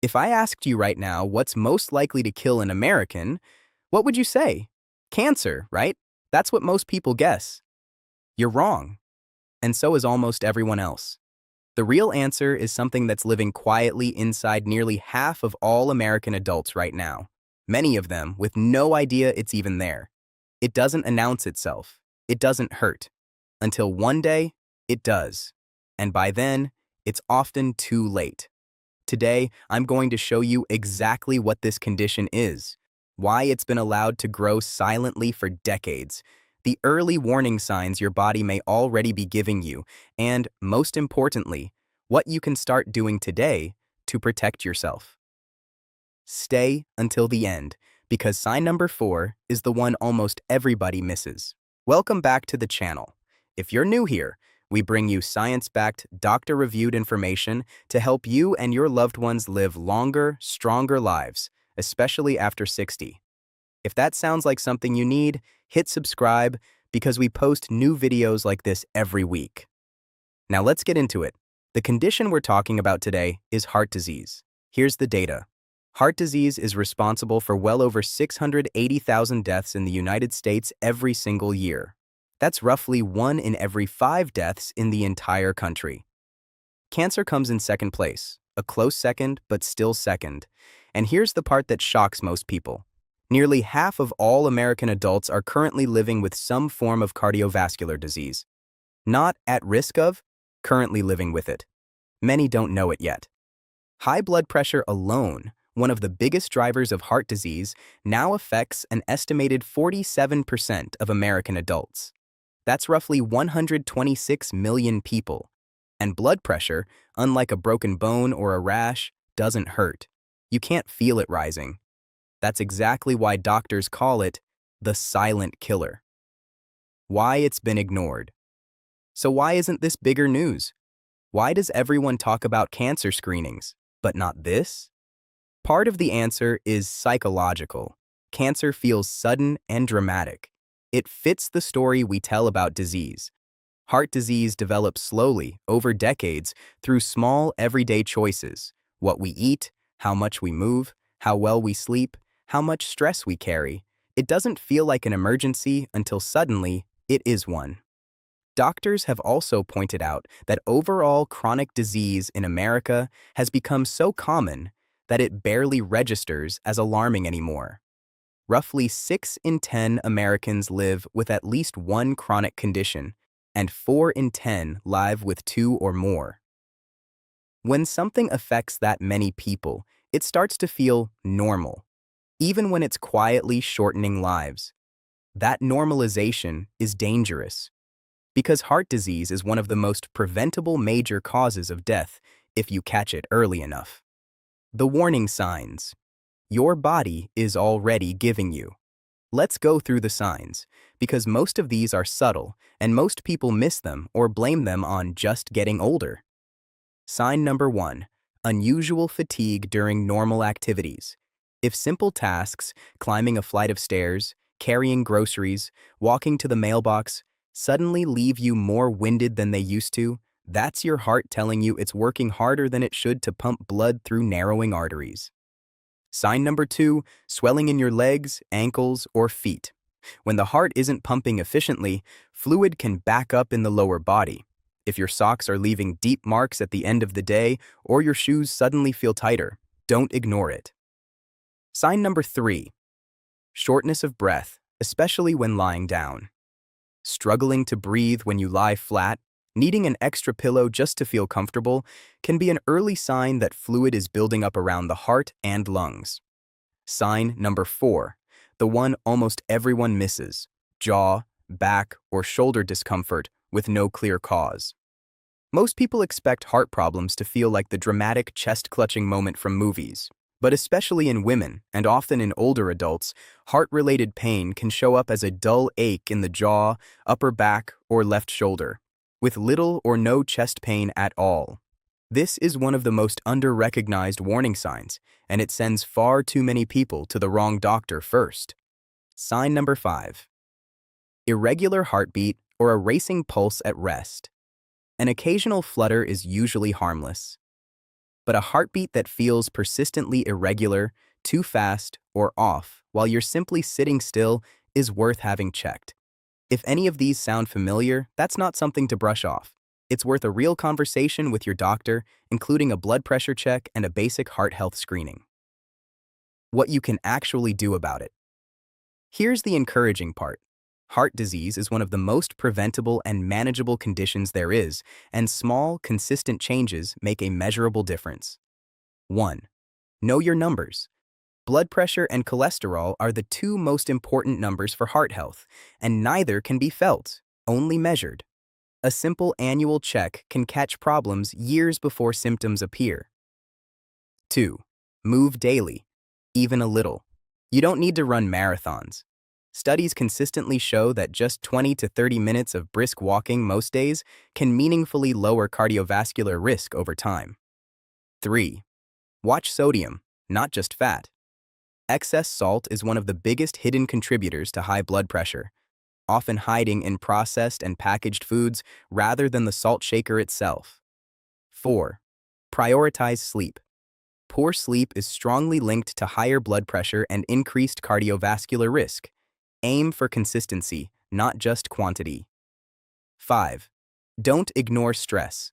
If I asked you right now what's most likely to kill an American, what would you say? Cancer, right? That's what most people guess. You're wrong, and so is almost everyone else. The real answer is something that's living quietly inside nearly half of all American adults right now, many of them with no idea it's even there. It doesn't announce itself. It doesn't hurt. Until one day, it does. And by then, it's often too late. Today, I'm going to show you exactly what this condition is, why it's been allowed to grow silently for decades, the early warning signs your body may already be giving you, and, most importantly, what you can start doing today to protect yourself. Stay until the end, because sign number 4 is the one almost everybody misses. Welcome back to the channel. If you're new here, we bring you science-backed, doctor-reviewed information to help you and your loved ones live longer, stronger lives, especially after 60. If that sounds like something you need, hit subscribe because we post new videos like this every week. Now let's get into it. The condition we're talking about today is heart disease. Here's the data. Heart disease is responsible for well over 680,000 deaths in the United States every single year. That's roughly 1 in every 5 deaths in the entire country. Cancer comes in second place, a close second, but still second. And here's the part that shocks most people. Nearly half of all American adults are currently living with some form of cardiovascular disease. Not at risk of, currently living with it. Many don't know it yet. High blood pressure alone, one of the biggest drivers of heart disease, now affects an estimated 47% of American adults. That's roughly 126 million people. And blood pressure, unlike a broken bone or a rash, doesn't hurt. You can't feel it rising. That's exactly why doctors call it the silent killer. Why it's been ignored. So why isn't this bigger news? Why does everyone talk about cancer screenings, but not this? Part of the answer is psychological. Cancer feels sudden and dramatic. It fits the story we tell about disease. Heart disease develops slowly, over decades, through small, everyday choices. What we eat, how much we move, how well we sleep, how much stress we carry. It doesn't feel like an emergency until suddenly it is one. Doctors have also pointed out that overall chronic disease in America has become so common that it barely registers as alarming anymore. Roughly 6 in 10 Americans live with at least one chronic condition, and 4 in 10 live with 2 or more. When something affects that many people, it starts to feel normal, even when it's quietly shortening lives. That normalization is dangerous, because heart disease is one of the most preventable major causes of death if you catch it early enough. The warning signs your body is already giving you. Let's go through the signs, because most of these are subtle, and most people miss them or blame them on just getting older. Sign number 1, unusual fatigue during normal activities. If simple tasks, climbing a flight of stairs, carrying groceries, walking to the mailbox, suddenly leave you more winded than they used to, that's your heart telling you it's working harder than it should to pump blood through narrowing arteries. Sign number 2, swelling in your legs, ankles, or feet. When the heart isn't pumping efficiently, fluid can back up in the lower body. If your socks are leaving deep marks at the end of the day, or your shoes suddenly feel tighter, don't ignore it. Sign number 3, shortness of breath, especially when lying down. Struggling to breathe when you lie flat, needing an extra pillow just to feel comfortable, can be an early sign that fluid is building up around the heart and lungs. Sign number 4, the one almost everyone misses, jaw, back, or shoulder discomfort with no clear cause. Most people expect heart problems to feel like the dramatic chest-clutching moment from movies. But especially in women, and often in older adults, heart-related pain can show up as a dull ache in the jaw, upper back, or left shoulder, with little or no chest pain at all. This is one of the most under-recognized warning signs, and it sends far too many people to the wrong doctor first. Sign number 5, irregular heartbeat or a racing pulse at rest. An occasional flutter is usually harmless. But a heartbeat that feels persistently irregular, too fast, or off while you're simply sitting still is worth having checked. If any of these sound familiar, that's not something to brush off. It's worth a real conversation with your doctor, including a blood pressure check and a basic heart health screening. What you can actually do about it. Here's the encouraging part. Heart disease is one of the most preventable and manageable conditions there is, and small, consistent changes make a measurable difference. 1. Know your numbers. Blood pressure and cholesterol are the two most important numbers for heart health, and neither can be felt, only measured. A simple annual check can catch problems years before symptoms appear. 2. Move daily, even a little. You don't need to run marathons. Studies consistently show that just 20 to 30 minutes of brisk walking most days can meaningfully lower cardiovascular risk over time. 3. Watch sodium, not just fat. Excess salt is one of the biggest hidden contributors to high blood pressure, often hiding in processed and packaged foods rather than the salt shaker itself. 4. Prioritize sleep. Poor sleep is strongly linked to higher blood pressure and increased cardiovascular risk. Aim for consistency, not just quantity. 5. Don't ignore stress.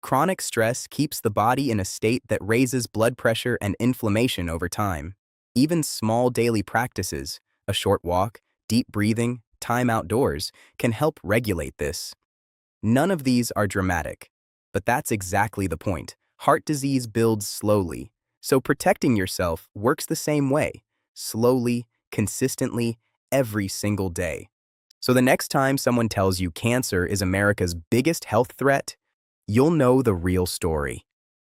Chronic stress keeps the body in a state that raises blood pressure and inflammation over time. Even small daily practices, a short walk, deep breathing, time outdoors, can help regulate this. None of these are dramatic, but that's exactly the point. Heart disease builds slowly, so protecting yourself works the same way, slowly, consistently, every single day. So the next time someone tells you cancer is America's biggest health threat, you'll know the real story.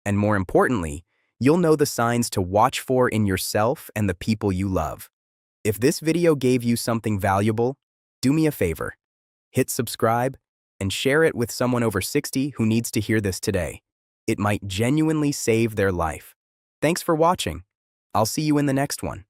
And more importantly, you'll know the signs to watch for in yourself and the people you love. If this video gave you something valuable, do me a favor. Hit subscribe and share it with someone over 60 who needs to hear this today. It might genuinely save their life. Thanks for watching. I'll see you in the next one.